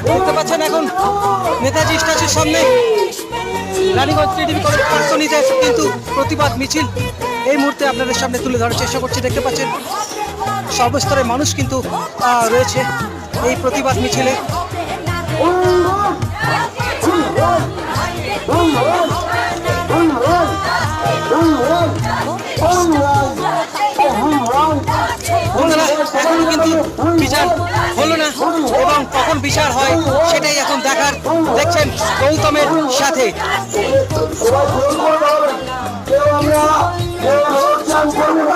দেখতে পাচ্ছেন এখন নেতাজি স্ট্যাচুর সামনে রানীগঞ্জ টিভি কর্তনীতে কিন্তু প্রতিবাদ মিছিল এই মুহূর্তে আপনাদের সামনে তুলে ধরার চেষ্টা করছি। দেখতে পাচ্ছেন সর্বস্তরের মানুষ কিন্তু রয়েছে এই প্রতিবাদ মিছিলে। এখনো কিন্তু বিচার হলো না এবং কখন বিচার হয় সেটাই এখন দেখার। দেখছেন গৌতমের সাথে